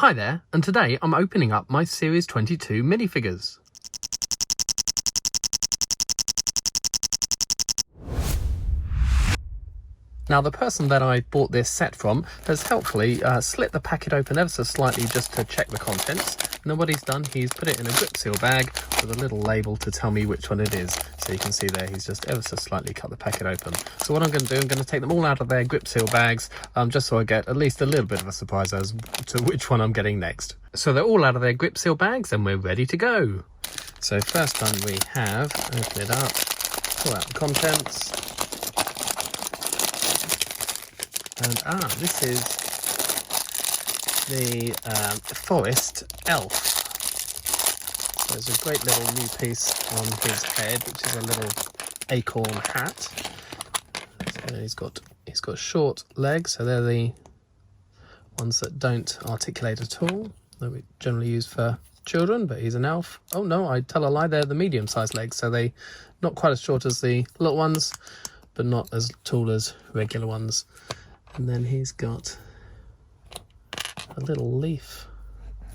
Hi there, and today I'm opening up my Series 22 minifigures. Now the person that I bought this set from has helpfully slit the packet open ever so slightly just to check the contents. And then what he's done, he's put it in a grip seal bag with a little label to tell me which one it is. So you can see there, he's just ever so slightly cut the packet open. So what I'm going to do, I'm going to take them all out of their grip seal bags, just so I get at least a little bit of a surprise as to which one I'm getting next. So they're all out of their grip seal bags and we're ready to go. So first one we have, open it up, pull out the contents. And this is the forest elf. So there's a great little new piece on his head, which is a little acorn hat. So he's got short legs, so they're the ones that don't articulate at all, that we generally use for children, but he's an elf. Oh no, I tell a lie, they're the medium-sized legs, so they not quite as short as the little ones, but not as tall as regular ones. And then he's got a little leaf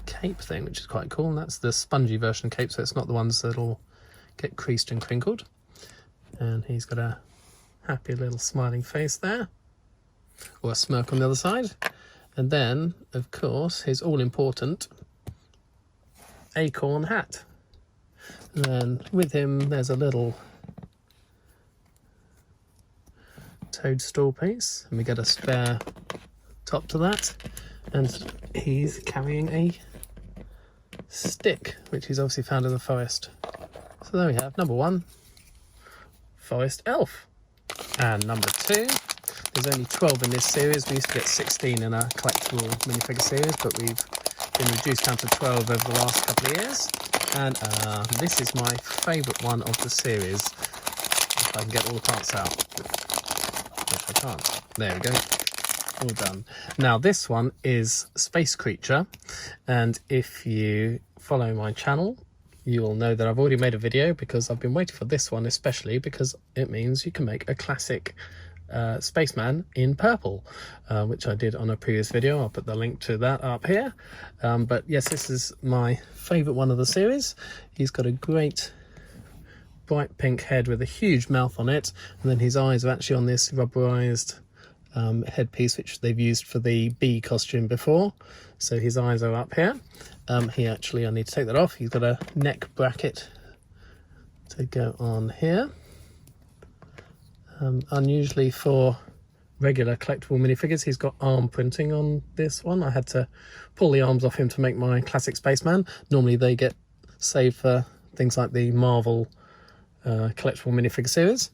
cape thing, which is quite cool. And that's the spongy version cape, so it's not the ones that'll get creased and crinkled. And he's got a happy little smiling face there, or a smirk on the other side. And then, of course, his all-important acorn hat. And then with him, there's a little toadstool piece, and we get a spare top to that, and he's carrying a stick which he's obviously found in the forest. So there we have number one, forest elf. And number two, there's only 12 in this series. We used to get 16 in a collectible minifigure series, but we've been reduced down to 12 over the last couple of years. And this is my favourite one of the series, if I can get all the parts out. I can't. There we go. All done. Now this one is Space Creature, and if you follow my channel you'll know that I've already made a video, because I've been waiting for this one especially, because it means you can make a classic spaceman in purple, which I did on a previous video. I'll put the link to that up here. But yes, this is my favourite one of the series. He's got a great bright pink head with a huge mouth on it, and then his eyes are actually on this rubberized headpiece which they've used for the bee costume before. So his eyes are up here. He actually, I need to take that off. He's got a neck bracket to go on here. Unusually for regular collectible minifigures, he's got arm printing on this one. I had to pull the arms off him to make my classic spaceman. Normally they get saved for things like the Marvel collectible minifigure series.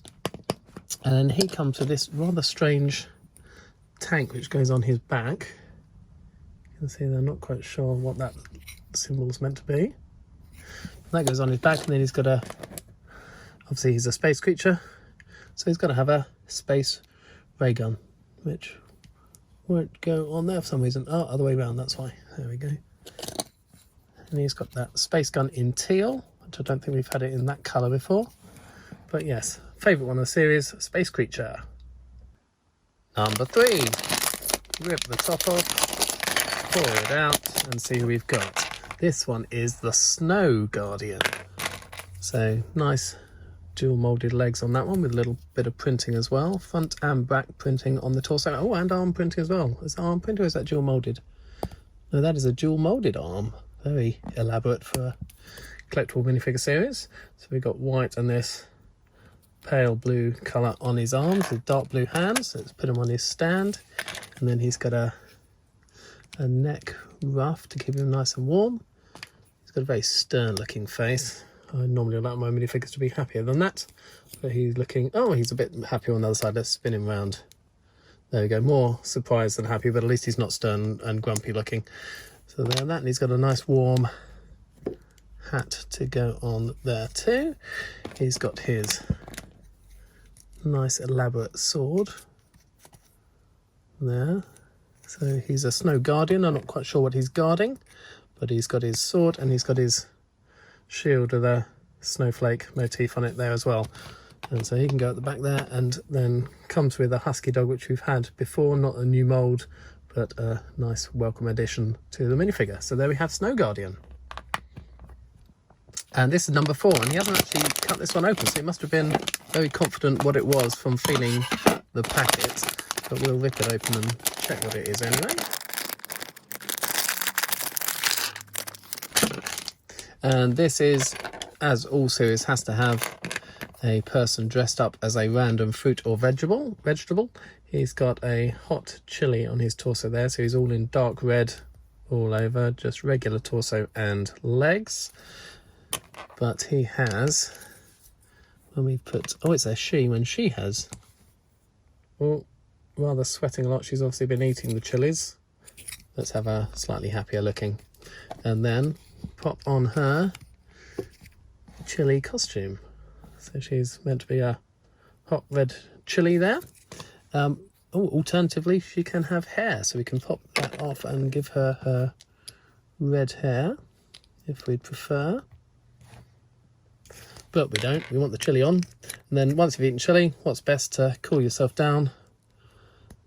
And he comes with this rather strange tank which goes on his back. You can see they're not quite sure what that symbol's meant to be. That goes on his back, and then he's got a, obviously he's a space creature, so he's got to have a space ray gun, which won't go on there for some reason. Oh, other way around, that's why. There we go. And he's got that space gun in teal, which I don't think we've had it in that colour before. But yes, favourite one of the series, Space Creature. Number three, rip the top off, pour it out, and see who we've got. This one is the Snow Guardian. So nice dual moulded legs on that one, with a little bit of printing as well, front and back printing on the torso. Oh, and arm printing as well. Is that arm printing, or is that dual moulded? No, that is a dual moulded arm. Very elaborate for a collectible minifigure series. So we've got white and this pale blue colour on his arms with dark blue hands. Let's put him on his stand, and then he's got a neck ruff to keep him nice and warm. He's got a very stern looking face. I normally like my minifigures to be happier than that, but he's looking, oh, he's a bit happier on the other side. Let's spin him round. There we go, more surprised than happy, but at least he's not stern and grumpy looking. So there, that, and he's got a nice warm hat to go on there too. He's got his nice elaborate sword there. So he's a Snow Guardian. I'm not quite sure what he's guarding, but he's got his sword and he's got his shield with a snowflake motif on it there as well. And so he can go at the back there, and then comes with a husky dog which we've had before, not a new mould, but a nice welcome addition to the minifigure. So there we have Snow Guardian. And this is number 4, and he hasn't actually cut this one open, so he must have been very confident what it was from feeling the packet. But we'll rip it open and check what it is anyway. And this is, as all series has to have, a person dressed up as a random fruit or vegetable. He's got a hot chili on his torso there, so he's all in dark red all over, just regular torso and legs. But he has, when we put, oh, it's a she when she has, oh, rather sweating a lot. She's obviously been eating the chilies. Let's have a slightly happier looking. And then pop on her chili costume. So she's meant to be a hot red chili there. Alternatively, she can have hair, so we can pop that off and give her her red hair if we'd prefer. But we don't, we want the chili on. And then once you've eaten chili, what's best to cool yourself down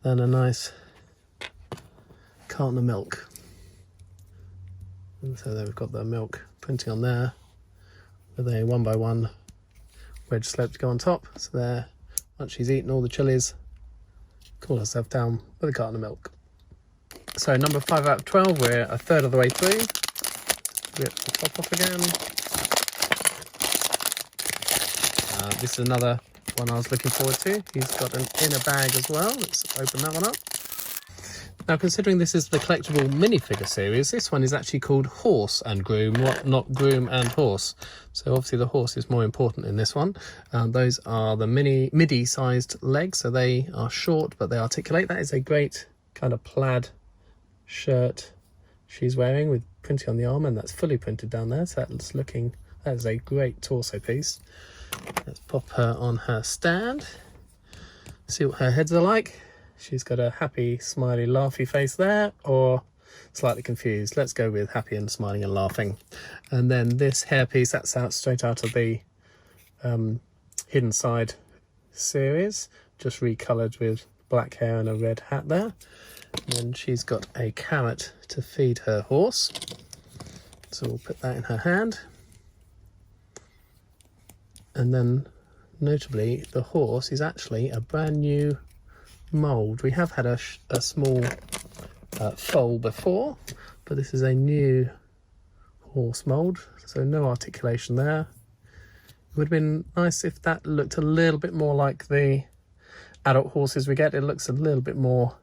than a nice carton of milk. And so there we've got the milk printing on there with a 1x1 wedge slope to go on top. So there, once she's eaten all the chilies, cool herself down with a carton of milk. So number 5 out of 12, we're a third of the way through. Rip the top off again. This is another one I was looking forward to. He's got an inner bag as well. Let's open that one up. Now, considering this is the collectible minifigure series, this one is actually called Horse and Groom, not Groom and Horse. So obviously the horse is more important in this one. Those are the midi-sized legs, so they are short, but they articulate. That is a great kind of plaid shirt she's wearing with printing on the arm, and that's fully printed down there. So that is a great torso piece. Let's pop her on her stand, see what her heads are like. She's got a happy, smiley, laughy face there, or slightly confused. Let's go with happy and smiling and laughing. And then this hairpiece, that's straight out of the Hidden Side series, just recoloured with black hair and a red hat there. And then she's got a carrot to feed her horse. So we'll put that in her hand. And then, notably, the horse is actually a brand new mould. We have had a small foal before, but this is a new horse mould, so no articulation there. It would have been nice if that looked a little bit more like the adult horses we get. It looks a little bit more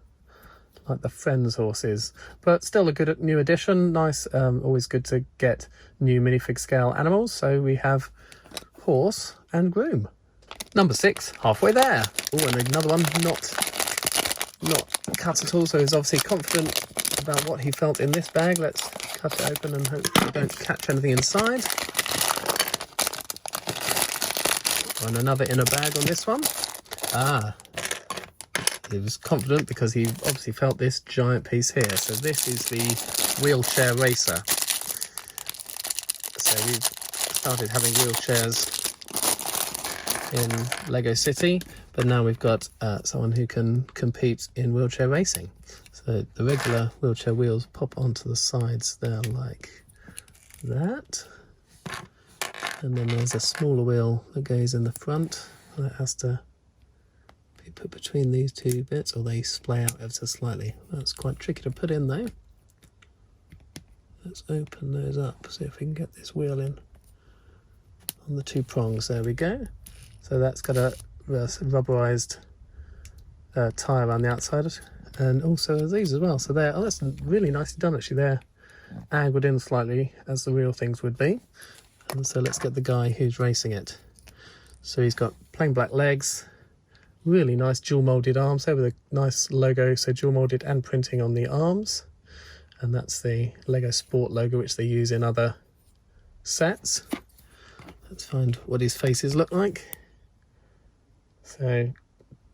like the Friends horses, but still a good new addition. Nice, always good to get new minifig scale animals. So we have Horse and Groom. Number 6, halfway there. Oh, and another one not cut at all, so he's obviously confident about what he felt in this bag. Let's cut it open and hope we don't catch anything inside. And another inner bag on this one. He was confident because he obviously felt this giant piece here. So this is the wheelchair racer. So we've started having wheelchairs in Lego City, but now we've got someone who can compete in wheelchair racing. So the regular wheelchair wheels pop onto the sides there like that, and then there's a smaller wheel that goes in the front that has to be put between these two bits, or they splay out ever so slightly. That's quite tricky to put in though. Let's open those up, see if we can get this wheel in on the 2 prongs. There we go. So that's got a rubberized tyre around the outside, and also these as well. So there, oh, that's really nicely done actually. They're angled in slightly as the real things would be. And so let's get the guy who's racing it. So he's got plain black legs, really nice dual molded arms there with a nice logo, so dual molded and printing on the arms. And that's the Lego Sport logo, which they use in other sets. Let's find what his faces look like. So,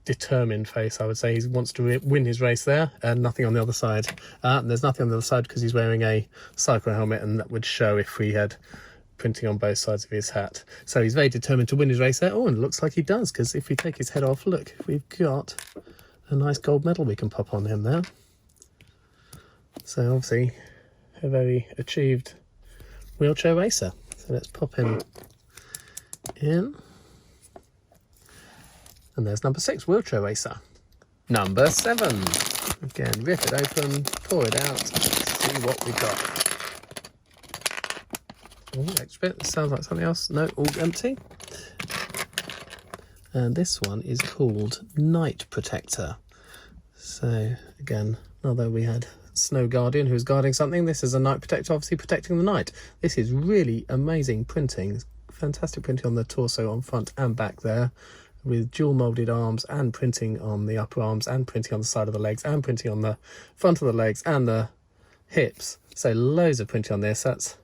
determined face, I would say. He wants to win his race there, and nothing on the other side. There's nothing on the other side because he's wearing a cycle helmet, and that would show if we had printing on both sides of his hat. So he's very determined to win his race there. Oh, and it looks like he does, because if we take his head off, look, we've got a nice gold medal we can pop on him there. So obviously a very achieved wheelchair racer. So let's pop him in. And there's number 6, wheelchair racer. Number 7. Again, rip it open, pour it out, see what we got. Oh, next bit, this sounds like something else. No, all empty. And this one is called Night Protector. So again, although we had Snow Guardian who's guarding something, this is a Night Protector, obviously protecting the night. This is really amazing printing. Fantastic printing on the torso, on front and back there, with dual moulded arms and printing on the upper arms and printing on the side of the legs and printing on the front of the legs and the hips. So loads of printing on this. That's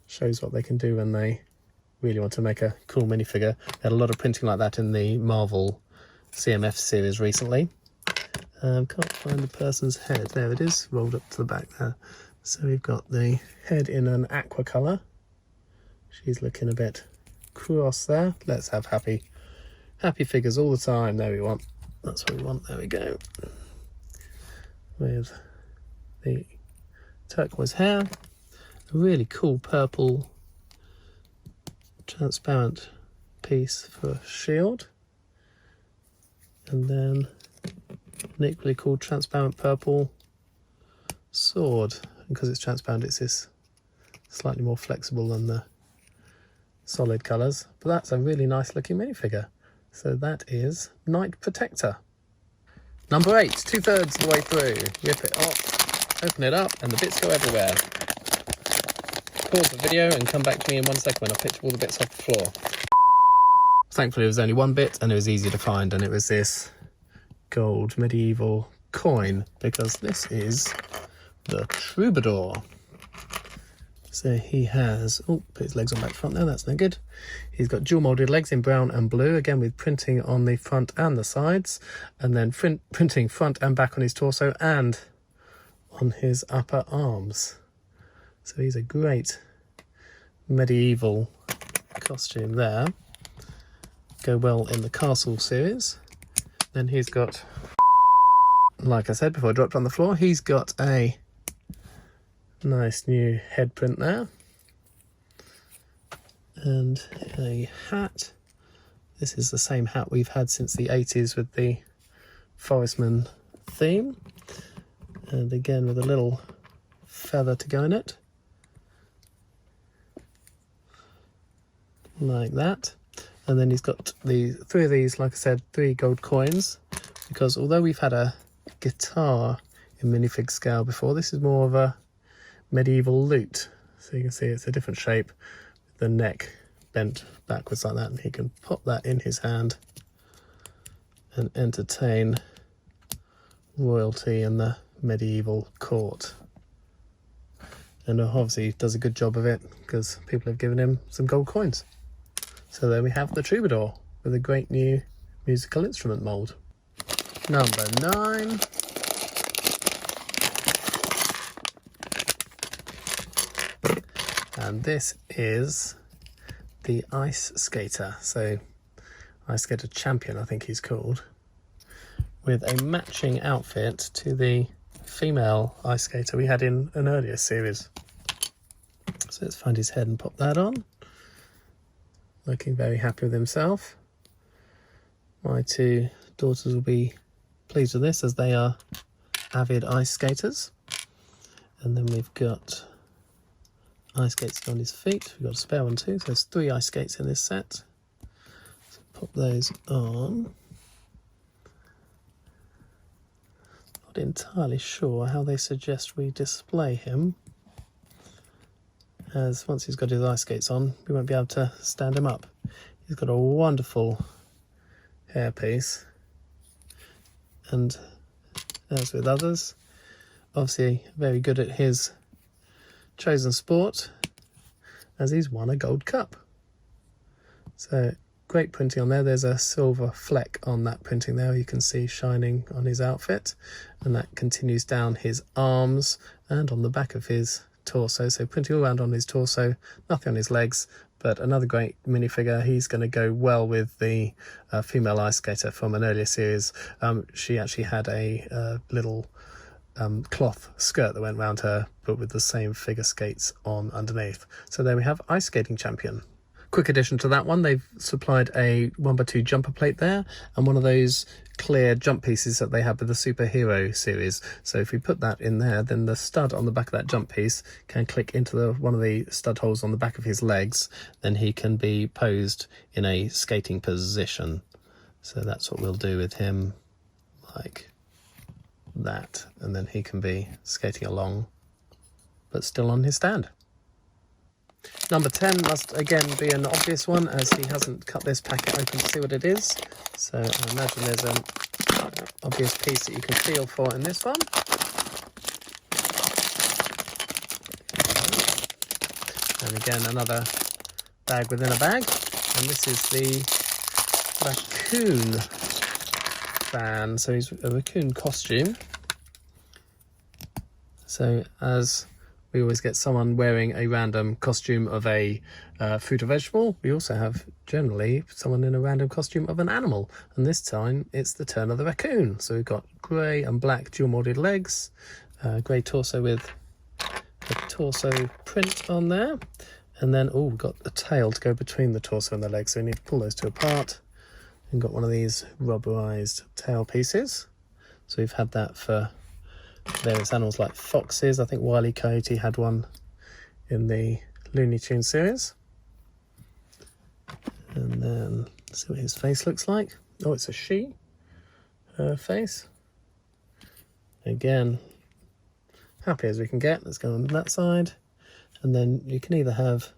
shows what they can do when they really want to make a cool minifigure. They had a lot of printing like that in the Marvel CMF series recently. Can't find the person's head. There it is, rolled up to the back there. So we've got the head in an aqua colour. She's looking a bit cross there. Let's have happy figures all the time. There we want. That's what we want. There we go. With the turquoise hair, a really cool purple transparent piece for a shield, and then an equally cool transparent purple sword. And because it's transparent, it's this slightly more flexible than the solid colours, but that's a really nice looking minifigure. So that is Night Protector. Number 8, 2/3 of the way through. Rip it off, open it up, and the bits go everywhere. Pause the video and come back to me in 1 second when I pick all the bits off the floor. Thankfully, there was only one bit and it was easy to find, and it was this gold medieval coin, because this is the Troubadour. So he has, oh, put his legs on back front there, that's no good. He's got dual moulded legs in brown and blue, again with printing on the front and the sides, and then printing front and back on his torso and on his upper arms. So he's a great medieval costume there. Go well in the Castle series. Then he's got, like I said before I dropped on the floor, he's got a nice new head print there, and a hat. This is the same hat we've had since the 80s with the Forestman theme, and again with a little feather to go in it, like that. And then he's got the 3 of these, like I said, 3 gold coins, because although we've had a guitar in minifig scale before, this is more of a medieval lute. So you can see it's a different shape, with the neck bent backwards like that, and he can pop that in his hand and entertain royalty in the medieval court. And obviously does a good job of it because people have given him some gold coins. So there we have the Troubadour with a great new musical instrument mould. Number 9. And this is the Ice Skater. So Ice Skater Champion, I think he's called, with a matching outfit to the female Ice Skater we had in an earlier series. So let's find his head and pop that on. Looking very happy with himself. My 2 daughters will be pleased with this, as they are avid ice skaters. And then we've got ice skates on his feet. We've got a spare one too, so there's 3 ice skates in this set. So pop those on. Not entirely sure how they suggest we display him, as once he's got his ice skates on, we won't be able to stand him up. He's got a wonderful hairpiece, and as with others, obviously very good at his chosen sport, as he's won a gold cup. So great printing on there. There's a silver fleck on that printing there, you can see shining on his outfit, and that continues down his arms and on the back of his torso. So printing all around on his torso, nothing on his legs, but another great minifigure. He's going to go well with the female ice skater from an earlier series. She actually had a little cloth skirt that went round her, but with the same figure skates on underneath. So there we have Ice Skating Champion. Quick addition to that one, they've supplied a 1x2 jumper plate there and one of those clear jump pieces that they have with the superhero series. So if we put that in there, then the stud on the back of that jump piece can click into one of the stud holes on the back of his legs. Then he can be posed in a skating position. So that's what we'll do with him, like that, and then he can be skating along but still on his stand. Number 10 must again be an obvious one, as he hasn't cut this packet open to see what it is. So I imagine there's an obvious piece that you can feel for in this one. And again, another bag within a bag. And this is the Raccoon Fan. So he's a raccoon costume. So as we always get someone wearing a random costume of a fruit or vegetable, we also have generally someone in a random costume of an animal. And this time it's the turn of the raccoon. So we've got grey and black dual moulded legs, grey torso with a torso print on there. And then, oh, we've got a tail to go between the torso and the legs. So we need to pull those two apart. And got one of these rubberized tail pieces. So we've had that for various animals like foxes. I think Wile E. Coyote had one in the Looney Tunes series. And then see what his face looks like. Oh, it's a she. Her face. Again, happy as we can get. Let's go on that side. And then you can either have,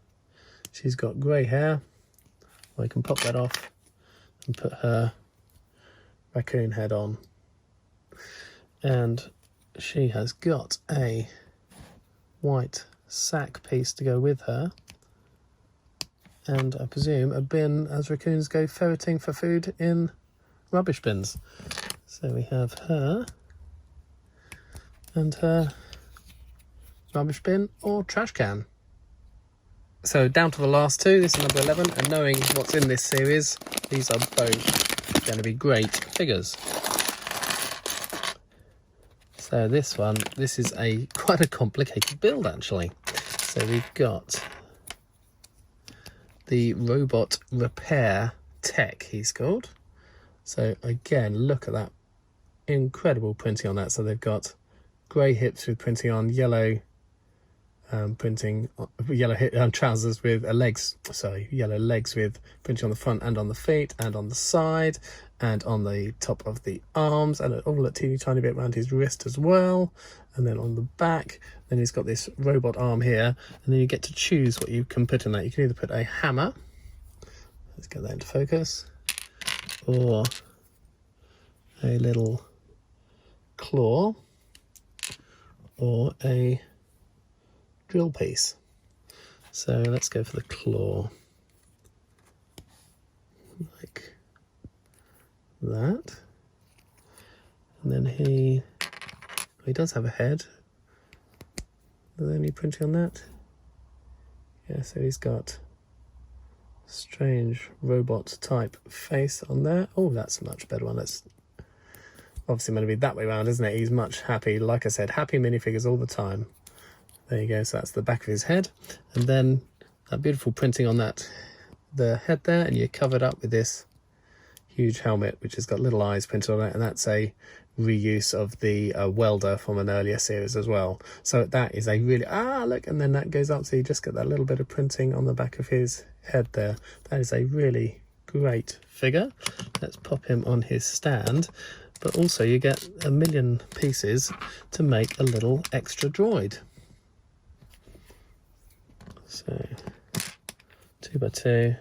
she's got grey hair, or you can pop that off and put her raccoon head on. And she has got a white sack piece to go with her, and I presume a bin, as raccoons go ferreting for food in rubbish bins. So we have her and her rubbish bin or trash can. So down to the last two. This is number 11, and knowing what's in this series, these are both going to be great figures. So this one, this is quite a complicated build actually. So we've got the robot repair tech, he's called. So again, look at that incredible printing on that. So they've got grey hips with printing on, yellow trousers with yellow legs with printing on the front and on the feet and on the side and on the top of the arms, and all a teeny tiny bit around his wrist as well, and then on the back. Then he's got this robot arm here, and then you get to choose what you can put in that. You can either put a hammer, let's get that into focus, or a little claw, or a drill piece. So let's go for the claw, like that. And then he does have a head. Are there any printing on that? Yeah, so he's got strange robot type face on there. Oh, that's a much better one. That's obviously going to be that way around, isn't it? He's much happy. Like I said, happy minifigures all the time. There you go. So that's the back of his head. And then that beautiful printing on that, the head there, and you're covered up with this huge helmet, which has got little eyes printed on it. And that's a reuse of the welder from an earlier series as well. So that is a really, look, and then that goes up. So you just get that little bit of printing on the back of his head there. That is a really great figure. Let's pop him on his stand. But also you get a million pieces to make a little extra droid. So 2x2,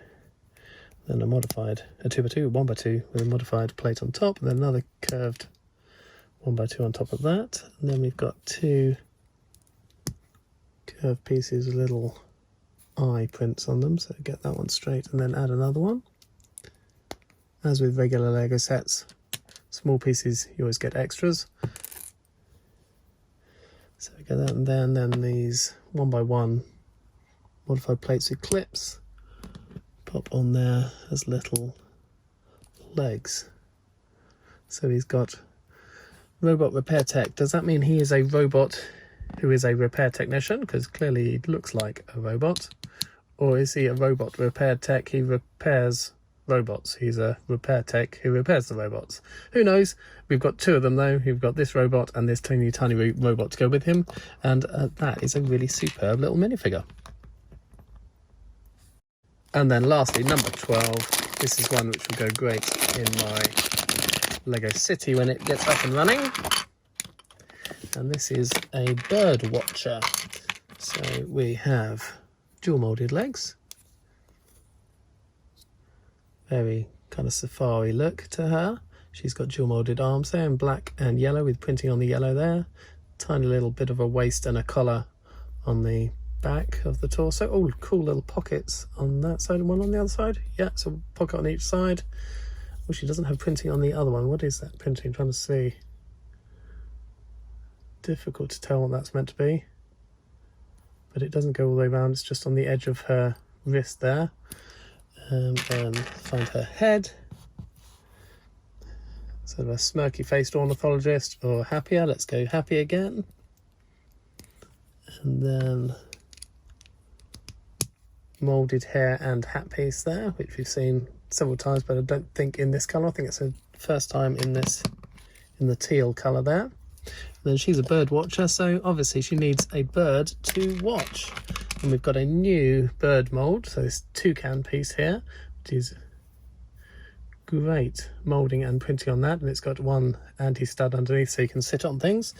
then a 2x2, 1x2 with a modified plate on top, and then another curved 1x2 on top of that. And then we've got two curved pieces with little eye prints on them, so get that one straight and then add another one. As with regular Lego sets, small pieces you always get extras. So we get that, and then these 1x1 modified plates with clips pop on there as little legs. So he's got Robot repair tech. Does that mean he is a robot who is a repair technician? Because clearly he looks like a robot. Or is he a robot repair tech? He repairs robots. He's a repair tech who repairs the robots. Who knows? We've got two of them though. We've got this robot and this tiny robot to go with him. And that is a really superb little minifigure. And then lastly, number 12. This is one which will go great in my Lego City when it gets up and running. And this is a bird watcher. So we have dual molded legs. Very kind of safari look to her. She's got dual molded arms there in black and yellow with printing on the yellow there. Tiny little bit of a waist and a collar on the back of the torso. Oh, cool little pockets on that side and one on the other side. Yeah, so a pocket on each side. Oh, she doesn't have printing on the other one. What is that printing? I'm trying to see. Difficult to tell what that's meant to be. But it doesn't go all the way around. It's just on the edge of her wrist there. And find her head. Sort of a smirky faced ornithologist, or happier. Let's go happy again. And then moulded hair and hat piece there, which we've seen several times, but I don't think in this colour. I think it's the first time in the teal colour there. And then she's a bird watcher, so obviously she needs a bird to watch. And we've got a new bird mould, so this toucan piece here, which is great moulding and printing on that, and it's got one anti-stud underneath so you can sit on things,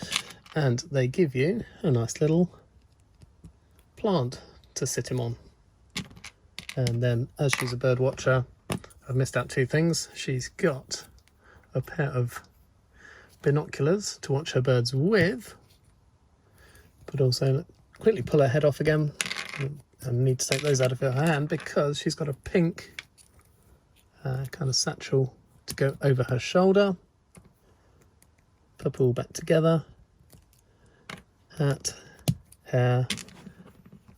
and they give you a nice little plant to sit him on. And then, as she's a bird watcher, I've missed out two things. She's got a pair of binoculars to watch her birds with, but also quickly pull her head off again. I need to take those out of her hand because she's got a pink kind of satchel to go over her shoulder. Put all back together. Hat, hair,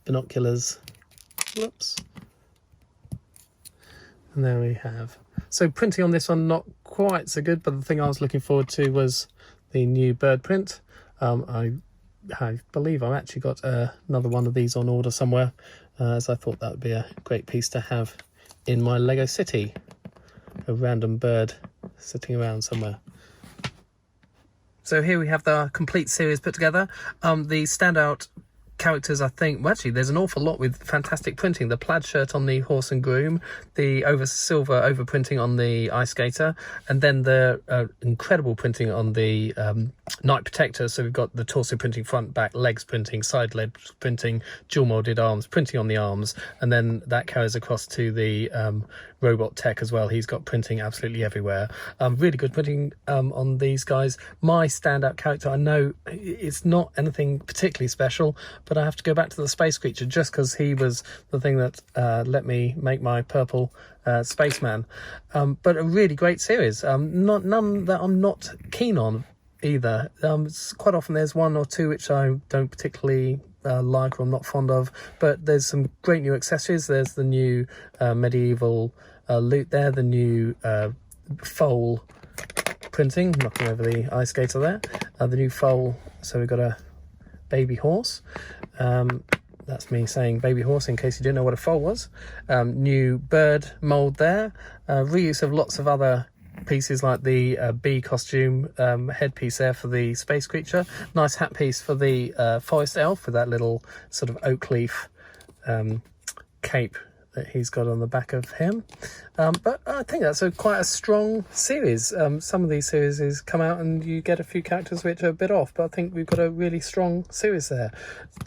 binoculars. Whoops. And there we have. So printing on this one, not quite so good, but the thing I was looking forward to was the new bird print. I believe I've actually got another one of these on order somewhere, as I thought that would be a great piece to have in my Lego City. A random bird sitting around somewhere. So here we have the complete series put together. The standout characters, I think, well, actually there's an awful lot with fantastic printing. The plaid shirt on the horse and groom, the silver over printing on the ice skater, and then the incredible printing on the night protector. So we've got the torso printing, front, back, legs printing, side legs printing, dual molded arms, printing on the arms, and then that carries across to the robot tech as well. He's got printing absolutely everywhere. Really good printing on these guys. My standout character, I know it's not anything particularly special, but I have to go back to the space creature just because he was the thing that let me make my purple spaceman. But a really great series. None that I'm not keen on either. Quite often there's one or two which I don't particularly like or I'm not fond of, but there's some great new accessories. There's the new medieval loot there, the new foal printing, knocking over the ice skater there, the new foal. So we've got a baby horse. That's me saying baby horse in case you didn't know what a foal was. New bird mold there. Reuse of lots of other pieces like the bee costume headpiece there for the space creature. Nice hat piece for the forest elf with that little sort of oak leaf cape that he's got on the back of him. But I think that's quite a strong series. Some of these series come out and you get a few characters which are a bit off, but I think we've got a really strong series there.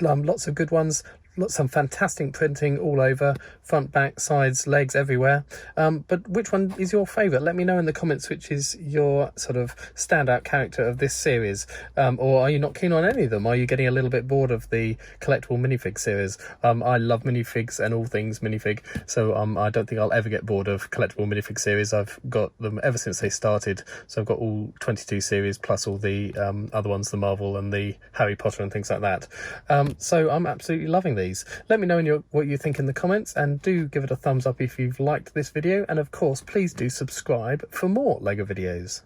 Lots of good ones. Some fantastic printing all over, front, back, sides, legs, everywhere. But which one is your favourite? Let me know in the comments which is your sort of standout character of this series. Or are you not keen on any of them? Are you getting a little bit bored of the Collectable Minifig series? I love minifigs and all things minifig, so I don't think I'll ever get bored of Collectable Minifig series. I've got them ever since they started, so I've got all 22 series plus all the other ones, the Marvel and the Harry Potter and things like that. So I'm absolutely loving these. Let me know what you think in the comments, and do give it a thumbs up if you've liked this video, and of course please do subscribe for more LEGO videos.